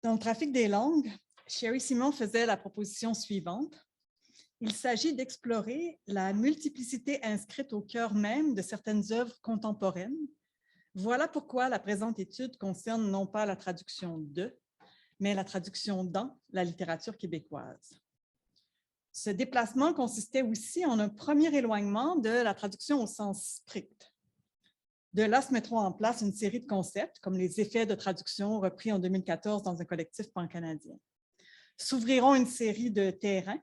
Dans le trafic des langues, Sherry Simon faisait la proposition suivante. Il s'agit d'explorer la multiplicité inscrite au cœur même de certaines œuvres contemporaines. Voilà pourquoi la présente étude concerne non pas la traduction de, mais la traduction dans la littérature québécoise. Ce déplacement consistait aussi en un premier éloignement de la traduction au sens strict. De là se mettront en place une série de concepts, comme les effets de traduction repris en 2014 dans un collectif pan-canadien. S'ouvriront une série de terrains,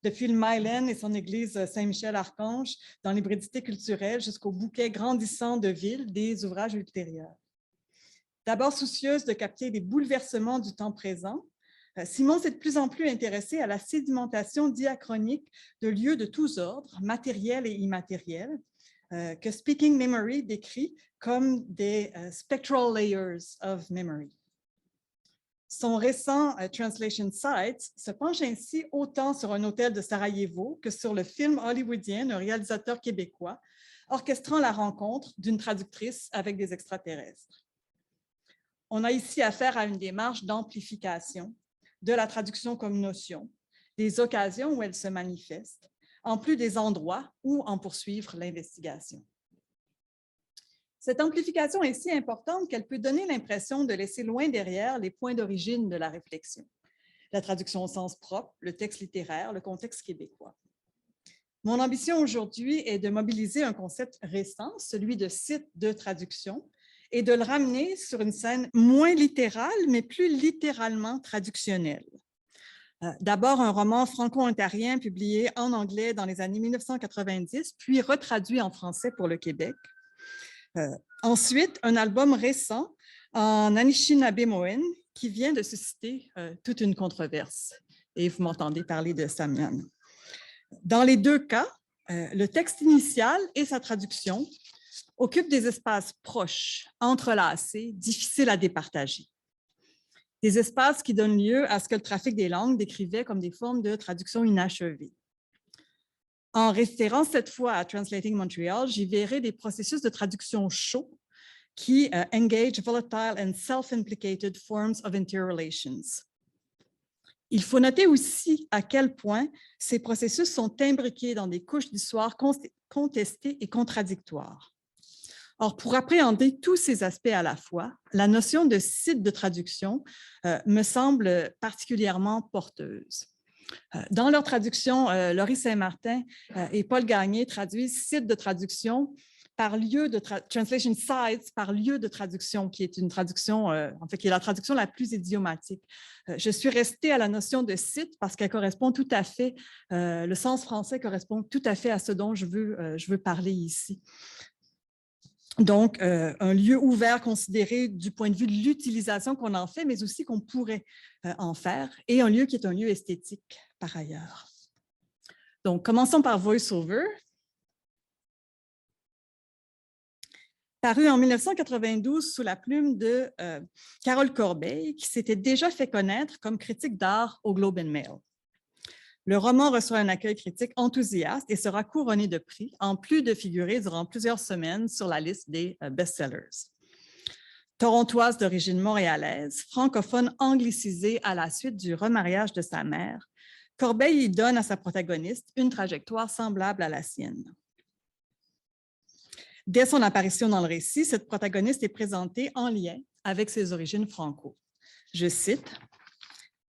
depuis le Mylen et son église Saint-Michel-Archange, dans l'hybridité culturelle, jusqu'au bouquet grandissant de villes des ouvrages ultérieurs. D'abord soucieuse de capter les bouleversements du temps présent, Simon s'est de plus en plus intéressé à la sédimentation diachronique de lieux de tous ordres, matériels et immatériels, que Speaking Memory décrit comme des spectral layers of memory. Son récent Translation Sites se penche ainsi autant sur un hôtel de Sarajevo que sur le film hollywoodien d'un réalisateur québécois, orchestrant la rencontre d'une traductrice avec des extraterrestres. On a ici affaire à une démarche d'amplification de la traduction comme notion, des occasions où elle se manifeste, en plus des endroits où en poursuivre l'investigation. Cette amplification est si importante qu'elle peut donner l'impression de laisser loin derrière les points d'origine de la réflexion. La traduction au sens propre, le texte littéraire, le contexte québécois. Mon ambition aujourd'hui est de mobiliser un concept récent, celui de site de traduction, et de le ramener sur une scène moins littérale, mais plus littéralement traductionnelle. D'abord, un roman franco-ontarien publié en anglais dans les années 1990, puis retraduit en français pour le Québec. Ensuite, un album récent en Anishinaabe-Moen qui vient de susciter toute une controverse. Et vous m'entendez parler de Samian. Dans les deux cas, le texte initial et sa traduction occupent des espaces proches, entrelacés, difficiles à départager. Des espaces qui donnent lieu à ce que le trafic des langues décrivait comme des formes de traduction inachevée. En référence cette fois à Translating Montreal, j'y verrai des processus de traduction chauds qui engage volatile and self-implicated forms of interrelations. Il faut noter aussi à quel point ces processus sont imbriqués dans des couches d'histoire contestées et contradictoires. Or, pour appréhender tous ces aspects à la fois, la notion de site de traduction me semble particulièrement porteuse. Dans leur traduction, Laurie Saint-Martin et Paul Gagné traduisent site de traduction par lieu de translation sites par lieu de traduction, qui est une traduction, en fait, qui est la traduction la plus idiomatique. Je suis restée à la notion de site parce qu'elle correspond tout à fait, le sens français correspond tout à fait à ce dont je veux parler ici. Donc, un lieu ouvert considéré du point de vue de l'utilisation qu'on en fait, mais aussi qu'on pourrait en faire, et un lieu qui est un lieu esthétique par ailleurs. Donc, commençons par VoiceOver. Paru en 1992 sous la plume de Carole Corbeil, qui s'était déjà fait connaître comme critique d'art au Globe and Mail. Le roman reçoit un accueil critique enthousiaste et sera couronné de prix, en plus de figurer durant plusieurs semaines sur la liste des best-sellers. Torontoise d'origine montréalaise, francophone anglicisée à la suite du remariage de sa mère, Corbeil y donne à sa protagoniste une trajectoire semblable à la sienne. Dès son apparition dans le récit, cette protagoniste est présentée en lien avec ses origines franco. Je cite,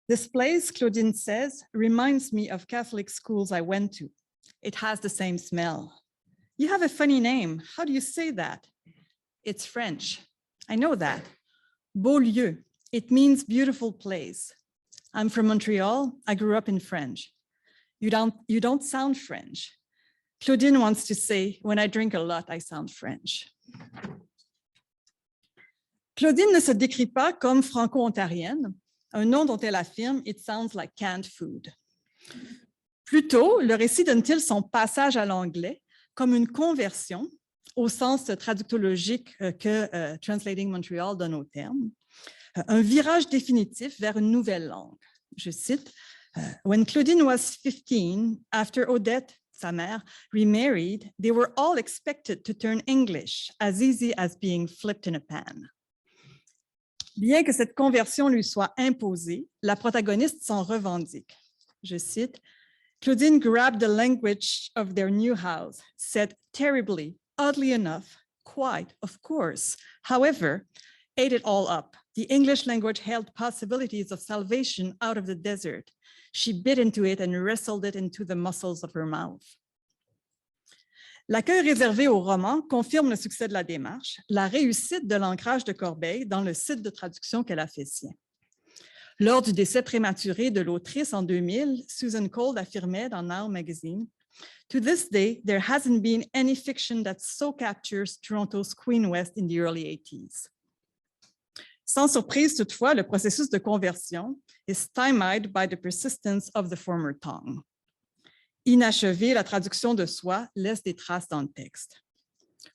"This place, Claudine says, reminds me of Catholic schools I went to. It has the same smell. You have a funny name. How do you say that? It's French. I know that. Beaulieu. It means beautiful place. I'm from Montreal. I grew up in French. You don't sound French. Claudine wants to say, when I drink a lot, I sound French." Claudine ne se décrit pas comme franco-ontarienne, un nom dont elle affirme « It sounds like canned food ». Plutôt, le récit donne-t-il son passage à l'anglais comme une conversion, au sens traductologique que Translating Montreal donne au terme, un virage définitif vers une nouvelle langue. Je cite, "When Claudine was 15, after Odette, sa mère, remarried, they were all expected to turn English, as easy as being flipped in a pan." Bien que cette conversion lui soit imposée, la protagoniste s'en revendique. Je cite, Claudine grabbed the language of their new house, said terribly, oddly enough, quite, of course. However, ate it all up. The English language held possibilities of salvation out of the desert. She bit into it and wrestled it into the muscles of her mouth. L'accueil réservé au roman confirme le succès de la démarche, la réussite de l'ancrage de Corbeil dans le site de traduction qu'elle a fait sien. Lors du décès prématuré de l'autrice en 2000, Susan Cold affirmait dans Now Magazine, To this day, there hasn't been any fiction that so captures Toronto's Queen West in the early 80s. Sans surprise, toutefois, le processus de conversion est stymied by the persistence of the former tongue. Inachevée, la traduction de soi laisse des traces dans le texte.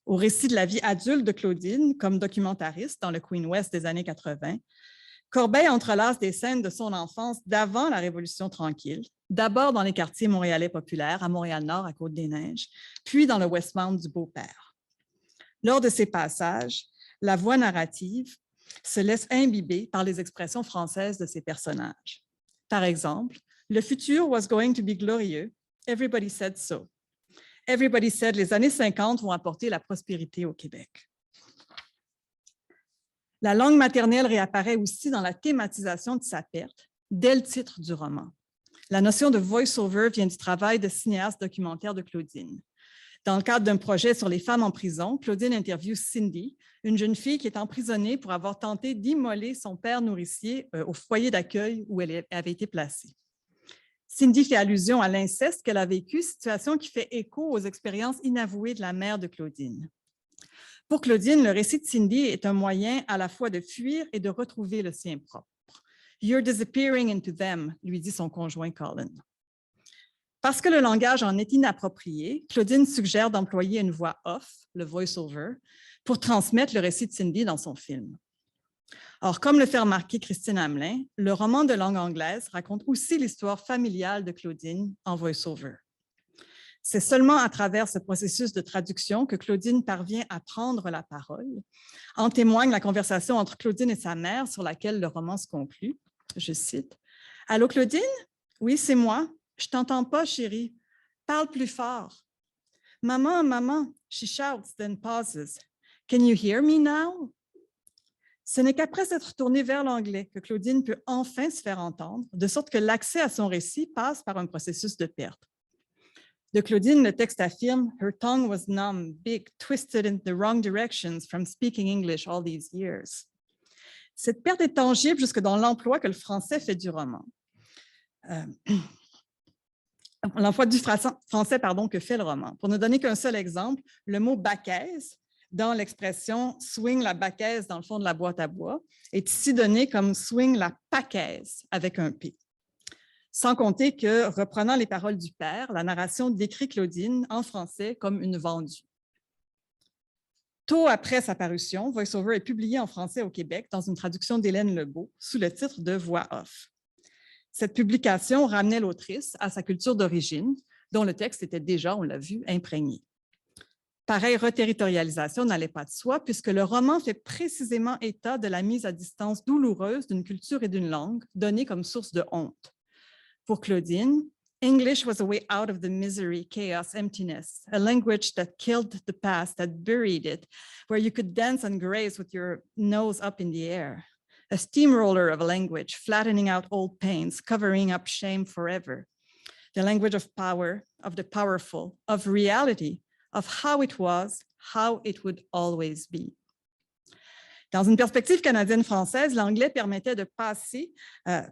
Au récit de la vie adulte de Claudine, comme documentariste dans le Queen West des années 80, Corbeil entrelace des scènes de son enfance d'avant la Révolution tranquille, d'abord dans les quartiers montréalais populaires, à Montréal-Nord, à Côte-des-Neiges, puis dans le Westmount du Beau-Père. Lors de ces passages, la voix narrative se laisse imbiber par les expressions françaises de ses personnages. Par exemple, « Le futur was going to be glorieux. Everybody said so. Everybody said les années 50 vont apporter la prospérité au Québec. » La langue maternelle réapparaît aussi dans la thématisation de sa perte, dès le titre du roman. La notion de voice-over vient du travail de cinéaste documentaire de Claudine. Dans le cadre d'un projet sur les femmes en prison, Claudine interviewe Cindy, une jeune fille qui est emprisonnée pour avoir tenté d'immoler son père nourricier au foyer d'accueil où elle avait été placée. Cindy fait allusion à l'inceste qu'elle a vécu, situation qui fait écho aux expériences inavouées de la mère de Claudine. Pour Claudine, le récit de Cindy est un moyen à la fois de fuir et de retrouver le sien propre. « You're disappearing into them », lui dit son conjoint Colin. Parce que le langage en est inapproprié, Claudine suggère d'employer une voix off, le voice-over, pour transmettre le récit de Cindy dans son film. Or, comme le fait remarquer Christine Hamelin, le roman de langue anglaise raconte aussi l'histoire familiale de Claudine en voice-over. C'est seulement à travers ce processus de traduction que Claudine parvient à prendre la parole. En témoigne la conversation entre Claudine et sa mère sur laquelle le roman se conclut. Je cite, « Allô Claudine? Oui, c'est moi. Je t'entends pas, chérie. Parle plus fort. Maman, maman, she shouts, then pauses. Can you hear me now? » Ce n'est qu'après s'être tournée vers l'anglais que Claudine peut enfin se faire entendre, de sorte que l'accès à son récit passe par un processus de perte. De Claudine, le texte affirme « Her tongue was numb, big, twisted in the wrong directions from speaking English all these years. » Cette perte est tangible jusque dans l'emploi que le français fait du roman. L'emploi du français que fait le roman. Pour ne donner qu'un seul exemple, le mot « baquaise » dans l'expression « swing la baquaise dans le fond de la boîte à bois » est ici donné comme « swing la paquaise » avec un P. Sans compter que, reprenant les paroles du père, la narration décrit Claudine en français comme une vendue. Tôt après sa parution, VoiceOver est publié en français au Québec dans une traduction d'Hélène Lebeau sous le titre de Voix off. Cette publication ramenait l'autrice à sa culture d'origine, dont le texte était déjà, on l'a vu, imprégné. Pareille reterritorialisation n'allait pas de soi, puisque le roman fait précisément état de la mise à distance douloureuse d'une culture et d'une langue, donnée comme source de honte. Pour Claudine, English was a way out of the misery, chaos, emptiness, a language that killed the past, that buried it, where you could dance and graze with your nose up in the air. A steamroller of a language, flattening out old pains, covering up shame forever. The language of power, of the powerful, of reality, of how it was, how it would always be. Dans une perspective canadienne-française, l'anglais permettait de passer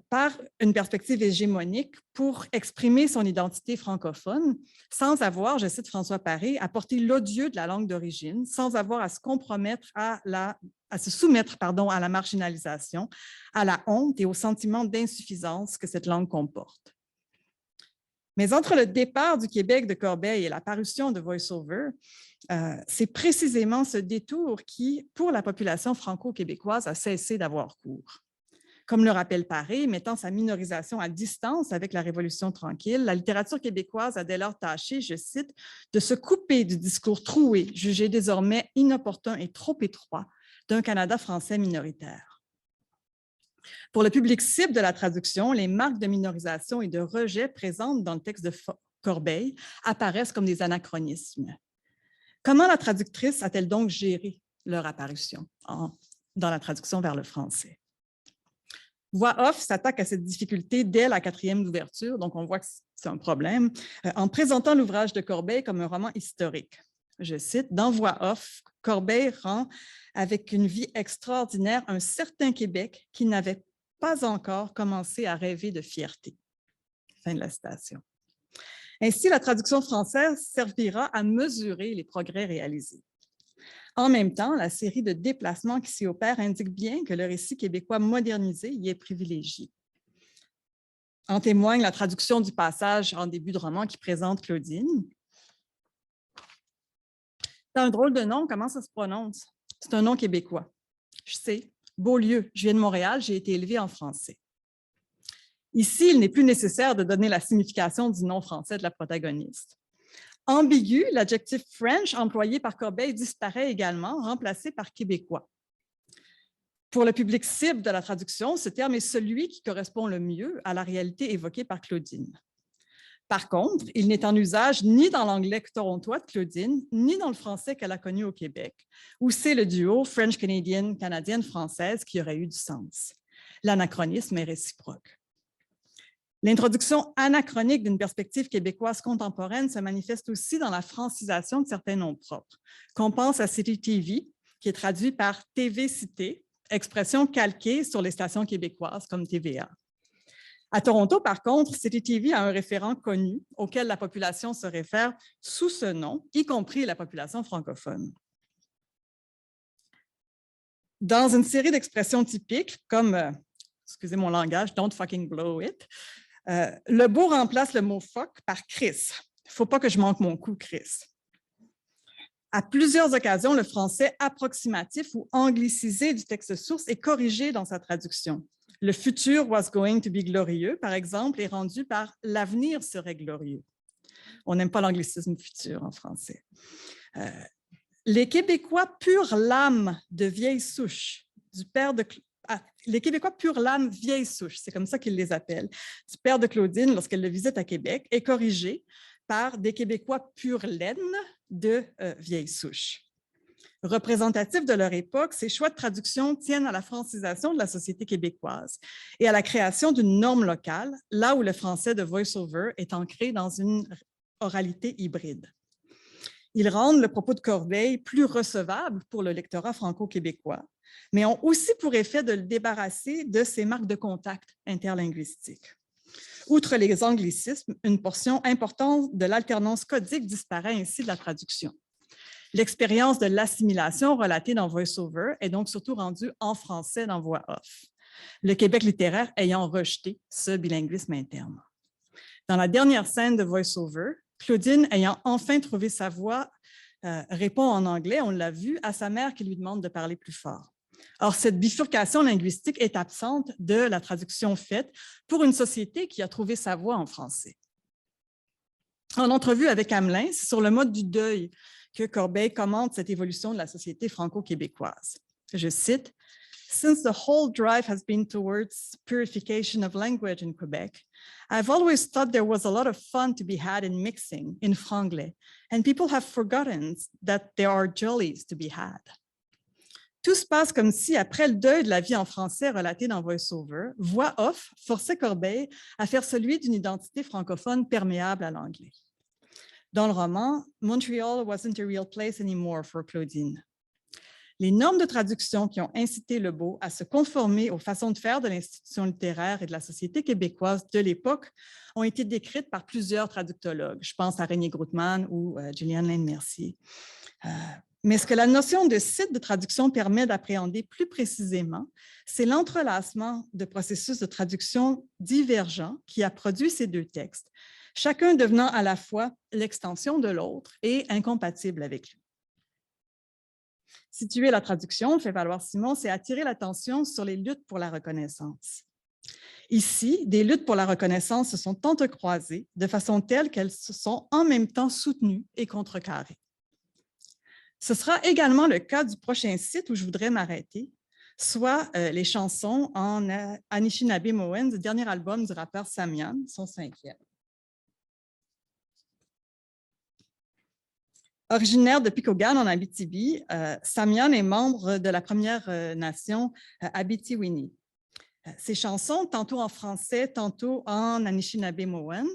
par une perspective hégémonique pour exprimer son identité francophone, sans avoir, je cite François Paré, à porter l'odieux de la langue d'origine, sans avoir à se compromettre à se soumettre à la marginalisation, à la honte et au sentiment d'insuffisance que cette langue comporte. Mais entre le départ du Québec de Corbeil et la parution de VoiceOver, c'est précisément ce détour qui, pour la population franco-québécoise, a cessé d'avoir cours. Comme le rappelle Paré, mettant sa minorisation à distance avec la Révolution tranquille, la littérature québécoise a dès lors tâché, je cite, de se couper du discours troué, jugé désormais inopportun et trop étroit, d'un Canada français minoritaire. Pour le public cible de la traduction, les marques de minorisation et de rejet présentes dans le texte de Corbeil apparaissent comme des anachronismes. Comment la traductrice a-t-elle donc géré leur apparition dans la traduction vers le français? Voix off s'attaque à cette difficulté dès la 4e d'ouverture, donc on voit que c'est un problème, en présentant l'ouvrage de Corbeil comme un roman historique. Je cite, « Dans Voix off, Corbeil rend avec une vie extraordinaire un certain Québec qui n'avait pas encore commencé à rêver de fierté. » Fin de la citation. Ainsi, la traduction française servira à mesurer les progrès réalisés. En même temps, la série de déplacements qui s'y opèrent indique bien que le récit québécois modernisé y est privilégié. En témoigne la traduction du passage en début de roman qui présente Claudine. C'est un drôle de nom, comment ça se prononce? C'est un nom québécois. Je sais, Beaulieu, je viens de Montréal, j'ai été élevée en français. Ici, il n'est plus nécessaire de donner la signification du nom français de la protagoniste. Ambigu, l'adjectif French employé par Corbeil disparaît également, remplacé par québécois. Pour le public cible de la traduction, ce terme est celui qui correspond le mieux à la réalité évoquée par Claudine. Par contre, il n'est en usage ni dans l'anglais torontois de Claudine, ni dans le français qu'elle a connu au Québec, où c'est le duo French-Canadian, Canadienne-Française qui aurait eu du sens. L'anachronisme est réciproque. L'introduction anachronique d'une perspective québécoise contemporaine se manifeste aussi dans la francisation de certains noms propres, qu'on pense à City TV, qui est traduit par TV Cité, expression calquée sur les stations québécoises comme TVA. À Toronto, par contre, City TV a un référent connu auquel la population se réfère sous ce nom, y compris la population francophone. Dans une série d'expressions typiques, comme, excusez mon langage, « don't fucking blow it », le beau remplace le mot « fuck » par « Chris ». Il ne faut pas que je manque mon coup, Chris. À plusieurs occasions, le français approximatif ou anglicisé du texte source est corrigé dans sa traduction. Le futur was going to be glorieux, par exemple, est rendu par l'avenir serait glorieux. On n'aime pas l'anglicisme futur en français. Les Québécois pure l'âme de vieille souche, du père de les Québécois pure l'âme vieille souche, c'est comme ça qu'ils les appellent, du père de Claudine lorsqu'elle le visite à Québec, est corrigé par des Québécois pure laine de vieille souche. Représentatifs de leur époque, ces choix de traduction tiennent à la francisation de la société québécoise et à la création d'une norme locale, là où le français de voice-over est ancré dans une oralité hybride. Ils rendent le propos de Corbeil plus recevable pour le lectorat franco-québécois, mais ont aussi pour effet de le débarrasser de ses marques de contact interlinguistiques. Outre les anglicismes, une portion importante de l'alternance codique disparaît ainsi de la traduction. L'expérience de l'assimilation relatée dans VoiceOver est donc surtout rendue en français dans Voix off, le Québec littéraire ayant rejeté ce bilinguisme interne. Dans la dernière scène de VoiceOver, Claudine, ayant enfin trouvé sa voix, répond en anglais, on l'a vu, à sa mère qui lui demande de parler plus fort. Or, cette bifurcation linguistique est absente de la traduction faite pour une société qui a trouvé sa voix en français. En entrevue avec Hamelin, c'est sur le mode du deuil que Corbeil commente cette évolution de la société franco-québécoise. Je cite, « Since the whole drive has been towards purification of language in Quebec, I've always thought there was a lot of fun to be had in mixing in franglais, and people have forgotten that there are jollies to be had. » Tout se passe comme si, après le deuil de la vie en français relaté dans VoiceOver, Voix off forçait Corbeil à faire celui d'une identité francophone perméable à l'anglais. Dans le roman, Montreal wasn't a real place anymore for Claudine. Les normes de traduction qui ont incité Lebeau à se conformer aux façons de faire de l'institution littéraire et de la société québécoise de l'époque ont été décrites par plusieurs traductologues. Je pense à René Grootman ou Juliane Lane-Mercier. Mais ce que la notion de site de traduction permet d'appréhender plus précisément, c'est l'entrelacement de processus de traduction divergents qui a produit ces deux textes, chacun devenant à la fois l'extension de l'autre et incompatible avec lui. Situer la traduction, fait valoir Simon, c'est attirer l'attention sur les luttes pour la reconnaissance. Ici, des luttes pour la reconnaissance se sont entrecroisées de façon telle qu'elles se sont en même temps soutenues et contrecarrées. Ce sera également le cas du prochain site où je voudrais m'arrêter, soit les chansons en Anishinaabe-Mowen du dernier album du rappeur Samian, son 5e. Originaire de Picogan en Abitibi, Samian est membre de la Première Nation Abitiwini. Ses chansons, tantôt en français, tantôt en Anishinaabe-Mowen,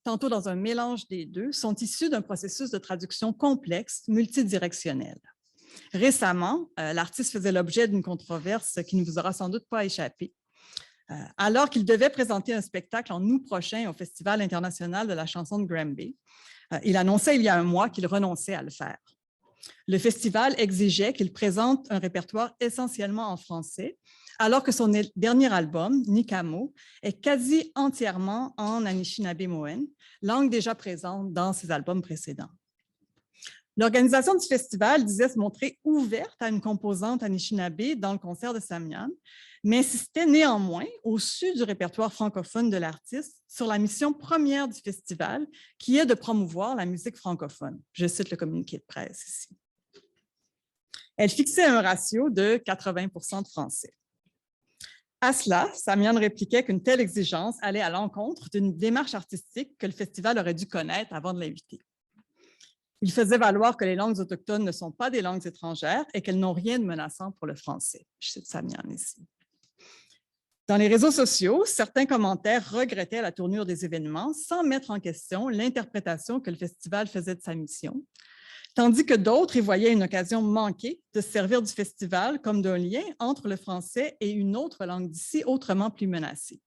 tantôt dans un mélange des deux, sont issues d'un processus de traduction complexe, multidirectionnel. Récemment, l'artiste faisait l'objet d'une controverse qui ne vous aura sans doute pas échappé. Alors qu'il devait présenter un spectacle en août prochain au Festival international de la chanson de Granby, il annonçait il y a un mois qu'il renonçait à le faire. Le festival exigeait qu'il présente un répertoire essentiellement en français, alors que son dernier album, Nikamo, est quasi entièrement en Anishinaabe-Mowen, langue déjà présente dans ses albums précédents. L'organisation du festival disait se montrer ouverte à une composante Anishinaabe dans le concert de Samian, mais insistait néanmoins, au-dessus du répertoire francophone de l'artiste, sur la mission première du festival, qui est de promouvoir la musique francophone. Je cite le communiqué de presse ici. Elle fixait un ratio de 80% de français. À cela, Samian répliquait qu'une telle exigence allait à l'encontre d'une démarche artistique que le festival aurait dû connaître avant de l'inviter. Il faisait valoir que les langues autochtones ne sont pas des langues étrangères et qu'elles n'ont rien de menaçant pour le français. Je cite Samian ici. Dans les réseaux sociaux, certains commentaires regrettaient la tournure des événements sans mettre en question l'interprétation que le festival faisait de sa mission, tandis que d'autres y voyaient une occasion manquée de se servir du festival comme d'un lien entre le français et une autre langue d'ici autrement plus menacée.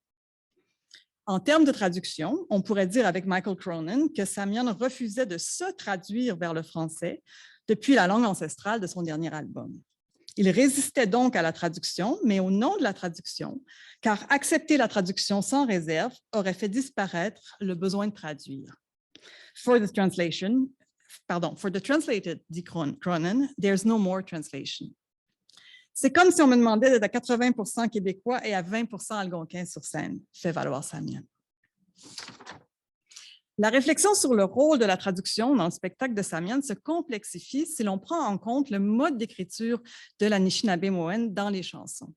En termes de traduction, on pourrait dire avec Michael Cronin que Samian refusait de se traduire vers le français depuis la langue ancestrale de son dernier album. Il résistait donc à la traduction, mais au nom de la traduction, car accepter la traduction sans réserve aurait fait disparaître le besoin de traduire. For the translated, dit Cronin, there's no more translation. C'est comme si on me demandait d'être à 80% québécois et à 20% algonquin sur scène, fait valoir Samian. La réflexion sur le rôle de la traduction dans le spectacle de Samian se complexifie si l'on prend en compte le mode d'écriture de l'Anishinaabe-Mowen dans les chansons.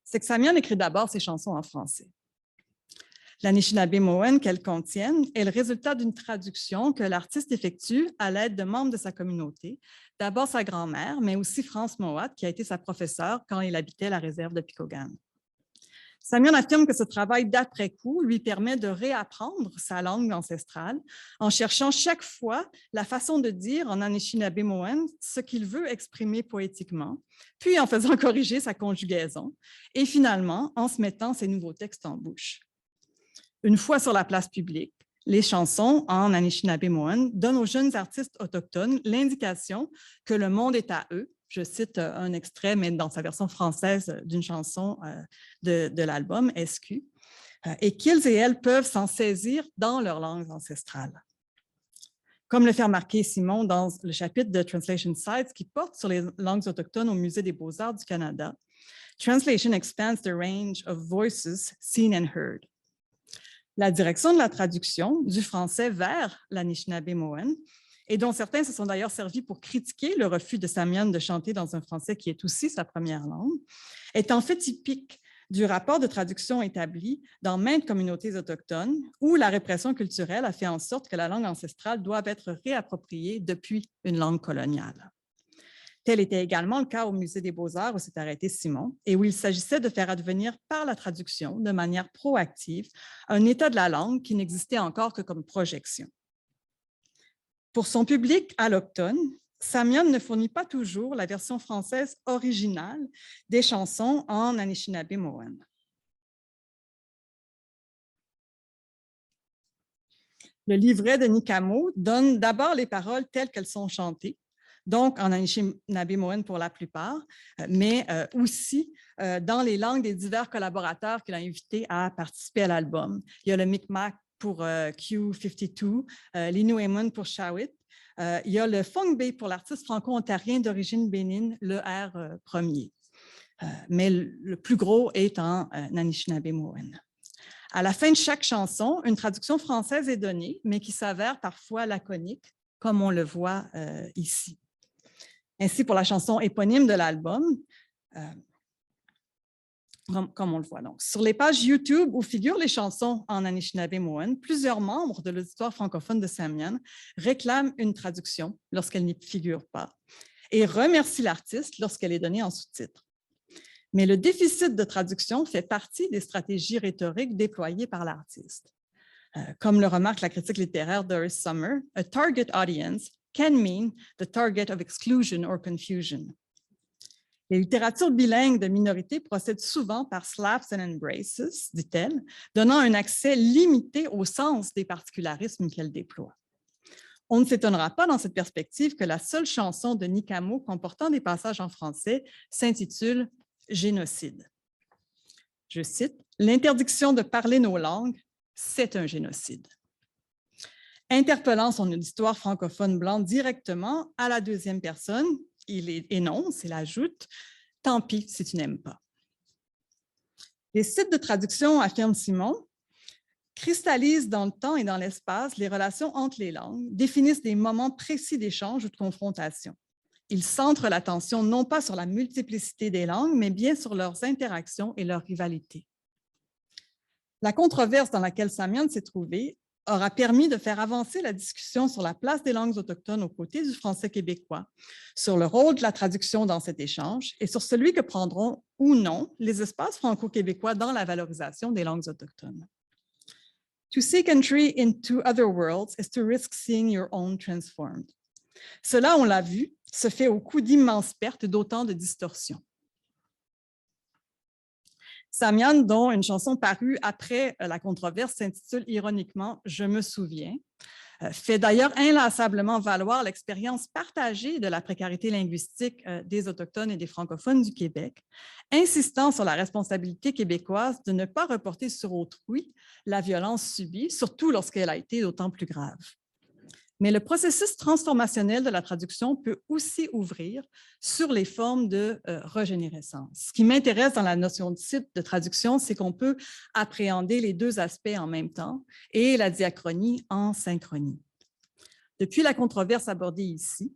C'est que Samian écrit d'abord ses chansons en français. L'Anishinaabe-Mowen qu'elles contiennent est le résultat d'une traduction que l'artiste effectue à l'aide de membres de sa communauté, d'abord sa grand-mère, mais aussi France Mowat, qui a été sa professeure quand il habitait la réserve de Picogan. Samian affirme que ce travail d'après-coup lui permet de réapprendre sa langue ancestrale en cherchant chaque fois la façon de dire en Anishinaabe-Mowen ce qu'il veut exprimer poétiquement, puis en faisant corriger sa conjugaison et finalement en se mettant ses nouveaux textes en bouche. Une fois sur la place publique, les chansons en Anishinaabe-Mowen donnent aux jeunes artistes autochtones l'indication que le monde est à eux. Je cite un extrait, mais dans sa version française d'une chanson de l'album, SQ, et qu'ils et elles peuvent s'en saisir dans leurs langues ancestrales. Comme le fait remarquer Simon dans le chapitre de Translation Sites qui porte sur les langues autochtones au Musée des Beaux-Arts du Canada, Translation expands the range of voices seen and heard. La direction de la traduction du français vers l'Anishinaabe-Mowen, et dont certains se sont d'ailleurs servis pour critiquer le refus de Samian de chanter dans un français qui est aussi sa première langue, est en fait typique du rapport de traduction établi dans maintes communautés autochtones où la répression culturelle a fait en sorte que la langue ancestrale doit être réappropriée depuis une langue coloniale. Tel était également le cas au Musée des Beaux-Arts où s'est arrêté Simon et où il s'agissait de faire advenir par la traduction, de manière proactive, un état de la langue qui n'existait encore que comme projection. Pour son public alloctone, Samian ne fournit pas toujours la version française originale des chansons en Anishinaabe-Mowen. Le livret de Nikamo donne d'abord les paroles telles qu'elles sont chantées, donc en Anishinaabe-Mowen pour la plupart, mais aussi dans les langues des divers collaborateurs qu'il a invités à participer à l'album. Il y a le Mi'kmaq pour Q52, l'Inuimun pour Shawit. Il y a le Fong-Bay pour l'artiste franco-ontarien d'origine bénine, le R premier. Mais le plus gros est en Anishinaabe-Mowen. À la fin de chaque chanson, une traduction française est donnée, mais qui s'avère parfois laconique, comme on le voit ici. Ainsi pour la chanson éponyme de l'album, comme on le voit. Donc, sur les pages YouTube où figurent les chansons en Anishinaabe-Mowen, plusieurs membres de l'auditoire francophone de Samian réclament une traduction lorsqu'elle n'y figure pas et remercient l'artiste lorsqu'elle est donnée en sous-titres. Mais le déficit de traduction fait partie des stratégies rhétoriques déployées par l'artiste. Comme le remarque la critique littéraire Doris Sommer, « A target audience can mean the target of exclusion or confusion ». Les littératures bilingues de minorités procèdent souvent par slaps and embraces, dit-elle, donnant un accès limité au sens des particularismes qu'elle déploie. On ne s'étonnera pas dans cette perspective que la seule chanson de Nikamo comportant des passages en français s'intitule « Génocide ». Je cite, « L'interdiction de parler nos langues, c'est un génocide ». Interpellant son auditoire francophone blanc directement à la deuxième personne, il énonce, il ajoute « Tant pis si tu n'aimes pas ». Les sites de traduction, affirme Simon, cristallisent dans le temps et dans l'espace les relations entre les langues, définissent des moments précis d'échange ou de confrontation. Ils centrent l'attention non pas sur la multiplicité des langues, mais bien sur leurs interactions et leurs rivalités. La controverse dans laquelle Samian s'est trouvée aura permis de faire avancer la discussion sur la place des langues autochtones aux côtés du français québécois, sur le rôle de la traduction dans cet échange et sur celui que prendront ou non les espaces franco-québécois dans la valorisation des langues autochtones. To seek entry into other worlds is to risk seeing your own transformed. Cela, on l'a vu, se fait au coût d'immenses pertes et d'autant de distorsions. Samian, dont une chanson parue après la controverse s'intitule ironiquement « Je me souviens », fait d'ailleurs inlassablement valoir l'expérience partagée de la précarité linguistique des Autochtones et des francophones du Québec, insistant sur la responsabilité québécoise de ne pas reporter sur autrui la violence subie, surtout lorsqu'elle a été d'autant plus grave. Mais le processus transformationnel de la traduction peut aussi ouvrir sur les formes de régénérescence. Ce qui m'intéresse dans la notion de site de traduction, c'est qu'on peut appréhender les deux aspects en même temps et la diachronie en synchronie. Depuis la controverse abordée ici,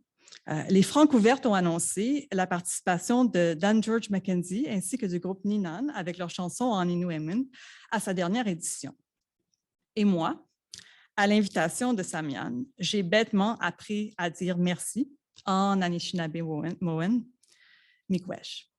les Francouvertes ont annoncé la participation de Dan George Mackenzie ainsi que du groupe Ninan avec leur chanson en Inuiamun à sa dernière édition. Et moi, à l'invitation de Samian, j'ai bêtement appris à dire merci en Anishinaabe-Mowen, Miigwech.